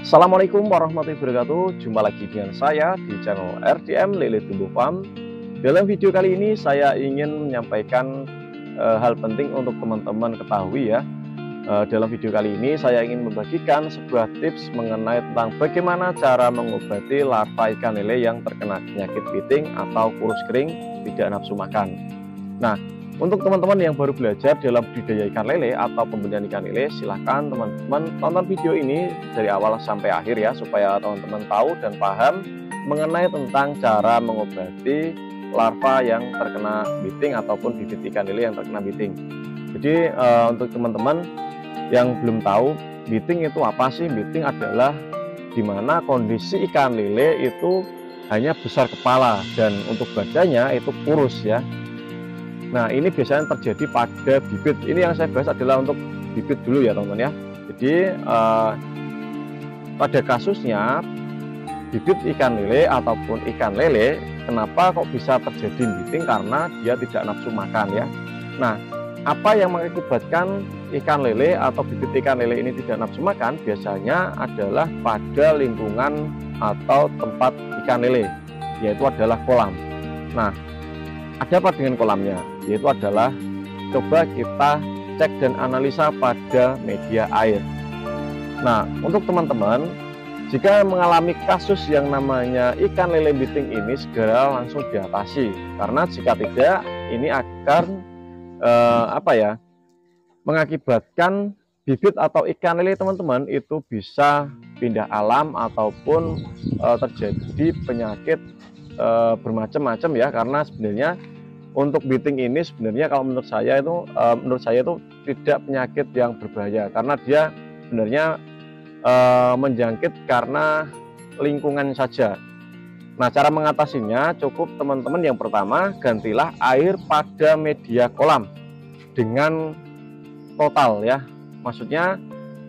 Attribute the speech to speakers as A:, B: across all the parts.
A: Assalamualaikum warahmatullahi wabarakatuh. Jumpa lagi dengan saya di channel RDM Lele Tumbuh Farm. Dalam video kali ini saya ingin menyampaikan hal penting untuk teman-teman ketahui ya. Dalam video kali ini saya ingin membagikan sebuah tips mengenai tentang bagaimana cara mengobati larva ikan lele yang terkena penyakit piting atau kurus kering tidak nafsu makan. Nah, untuk teman-teman yang baru belajar dalam budidaya ikan lele atau pembudidayaan ikan lele, silahkan teman-teman tonton video ini dari awal sampai akhir ya, supaya teman-teman tahu dan paham mengenai tentang cara mengobati larva yang terkena biting ataupun bibit ikan lele yang terkena biting. Jadi untuk teman-teman yang belum tahu, biting itu apa sih? Biting adalah dimana kondisi ikan lele itu hanya besar kepala dan untuk badannya itu kurus ya. Nah, ini biasanya terjadi pada bibit. Ini yang saya bahas adalah untuk bibit dulu ya teman-teman ya. Jadi pada kasusnya bibit ikan lele ataupun ikan lele, kenapa kok bisa terjadi biting? Karena dia tidak nafsu makan ya. Nah, apa yang mengakibatkan ikan lele atau bibit ikan lele ini tidak nafsu makan? Biasanya adalah pada lingkungan atau tempat ikan lele, yaitu adalah kolam. Nah, ada apa dengan kolamnya? Yaitu adalah coba kita cek dan analisa pada media air. Nah, untuk teman-teman jika mengalami kasus yang namanya ikan lele biting ini, segera langsung diatasi, karena jika tidak ini akan mengakibatkan bibit atau ikan lele teman-teman itu bisa pindah alam ataupun terjadi penyakit bermacam-macam ya. Karena sebenarnya untuk biting ini sebenarnya kalau menurut saya itu tidak penyakit yang berbahaya, karena dia sebenarnya menjangkit karena lingkungan saja. Nah, cara mengatasinya cukup teman-teman, yang pertama gantilah air pada media kolam dengan total ya, maksudnya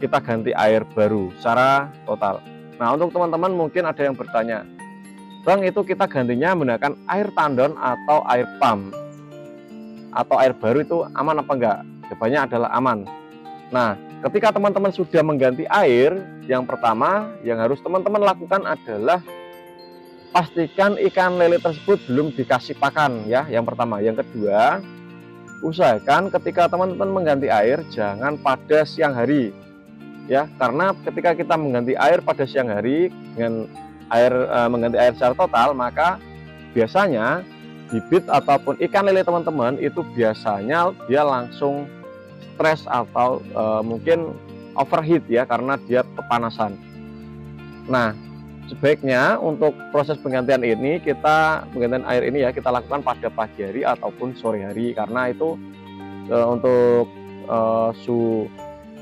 A: kita ganti air baru secara total. Nah, untuk teman-teman mungkin ada yang bertanya, Bang, itu kita gantinya menggunakan air tandon atau air pump atau air baru, itu aman apa enggak? Jawabannya adalah aman. Nah, ketika teman-teman sudah mengganti air, yang pertama yang harus teman-teman lakukan adalah pastikan ikan lele tersebut belum dikasih pakan ya, yang pertama. Yang kedua, usahakan ketika teman-teman mengganti air jangan pada siang hari ya, karena ketika kita mengganti air pada siang hari dengan mengganti air secara total, maka biasanya bibit ataupun ikan lele teman-teman itu biasanya dia langsung stres atau mungkin overheat ya, karena dia kepanasan. Nah, sebaiknya untuk proses penggantian air ini ya, kita lakukan pada pagi hari ataupun sore hari, karena itu untuk suhu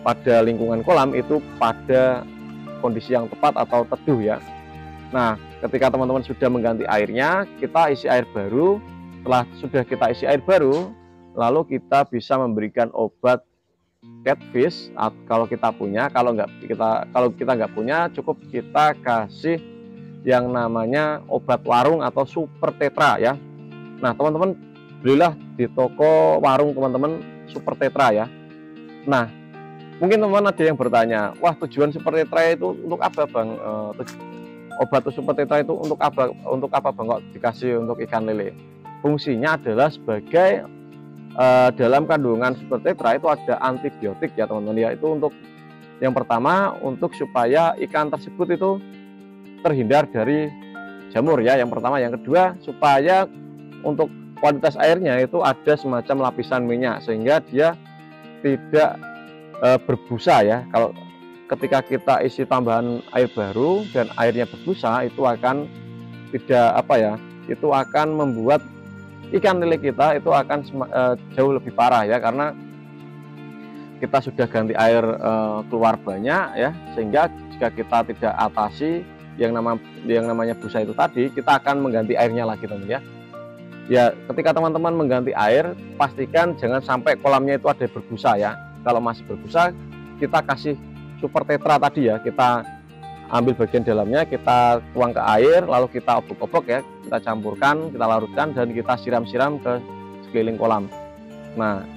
A: pada lingkungan kolam itu pada kondisi yang tepat atau teduh ya. Nah, ketika teman-teman sudah mengganti airnya, kita isi air baru. Setelah sudah kita isi air baru, lalu kita bisa memberikan obat catfish kalau kita punya. Kalau kita nggak punya, cukup kita kasih yang namanya obat warung atau super tetra ya. Nah, teman-teman belilah di toko warung teman-teman super tetra ya. Nah, mungkin teman-teman ada yang bertanya, wah, tujuan super tetra itu untuk apa, Bang? Obat super tetra itu untuk apa Bang kok dikasih untuk ikan lele? Fungsinya adalah sebagai dalam kandungan super tetra itu ada antibiotik ya teman-teman ya. Itu untuk yang pertama untuk supaya ikan tersebut itu terhindar dari jamur ya, yang pertama. Yang kedua, supaya untuk kualitas airnya itu ada semacam lapisan minyak sehingga dia tidak berbusa ya. Kalau ketika kita isi tambahan air baru dan airnya berbusa, itu akan itu akan membuat ikan lele kita itu akan jauh lebih parah ya, karena kita sudah ganti air keluar banyak ya, sehingga jika kita tidak atasi yang namanya busa itu tadi, kita akan mengganti airnya lagi teman-teman ya. Ya, ketika teman-teman mengganti air, pastikan jangan sampai kolamnya itu ada berbusa ya. Kalau masih berbusa, kita kasih super tetra tadi ya, kita ambil bagian dalamnya, kita tuang ke air, lalu kita obok-obok ya, kita campurkan, kita larutkan, dan kita siram-siram ke sekeliling kolam. Nah,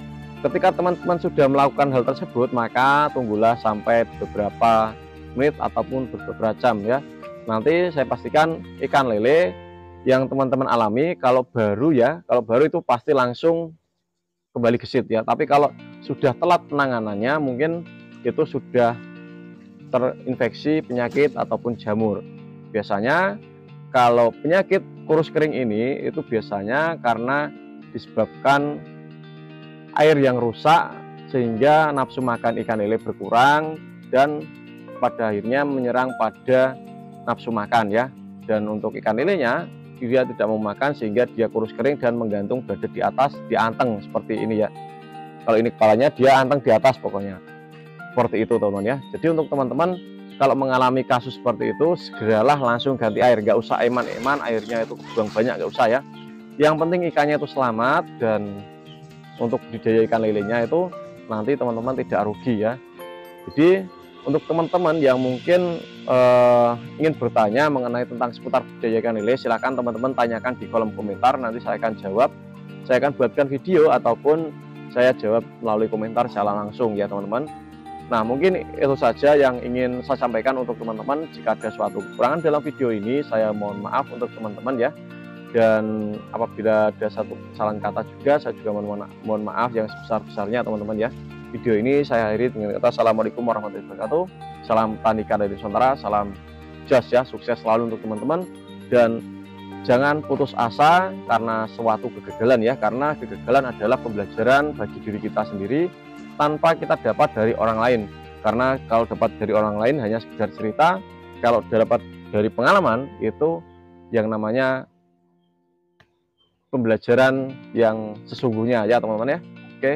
A: ketika teman-teman sudah melakukan hal tersebut, maka tunggulah sampai beberapa menit ataupun beberapa jam ya. Nanti saya pastikan ikan lele yang teman-teman alami kalau baru itu pasti langsung kembali gesit ya. Tapi kalau sudah telat penanganannya mungkin itu sudah terinfeksi penyakit ataupun jamur. Biasanya kalau penyakit kurus kering ini itu biasanya karena disebabkan air yang rusak sehingga nafsu makan ikan lele berkurang dan pada akhirnya menyerang pada nafsu makan ya. Dan untuk ikan lelenya dia tidak mau makan sehingga dia kurus kering dan menggantung berada di atas, di anteng seperti ini ya. Kalau ini kepalanya dia anteng di atas pokoknya. Seperti itu teman-teman ya. Jadi untuk teman-teman kalau mengalami kasus seperti itu segeralah langsung ganti air, nggak usah eman-eman airnya itu buang banyak, nggak usah ya. Yang penting ikannya itu selamat dan untuk budidaya ikan lelenya itu nanti teman-teman tidak rugi ya. Jadi untuk teman-teman yang mungkin ingin bertanya mengenai tentang seputar budidaya ikan lele, silahkan teman-teman tanyakan di kolom komentar, nanti saya akan jawab. Saya akan buatkan video ataupun saya jawab melalui komentar secara langsung ya teman-teman. Nah mungkin itu saja yang ingin saya sampaikan untuk teman-teman. Jika ada suatu kekurangan dalam video ini saya mohon maaf untuk teman-teman ya. Dan apabila ada satu kesalahan kata juga saya juga mohon maaf yang sebesar-besarnya teman-teman ya. Video ini saya akhiri dengan kata assalamualaikum warahmatullahi wabarakatuh. Salam tani ikan dari Nusantara, salam jas ya, sukses selalu untuk teman-teman. Dan jangan putus asa karena suatu kegagalan ya, karena kegagalan adalah pembelajaran bagi diri kita sendiri tanpa kita dapat dari orang lain. Karena kalau dapat dari orang lain hanya sekedar cerita, kalau dapat dari pengalaman itu yang namanya pembelajaran yang sesungguhnya ya teman-teman ya. Oke,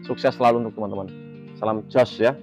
A: sukses selalu untuk teman-teman. Salam jos ya.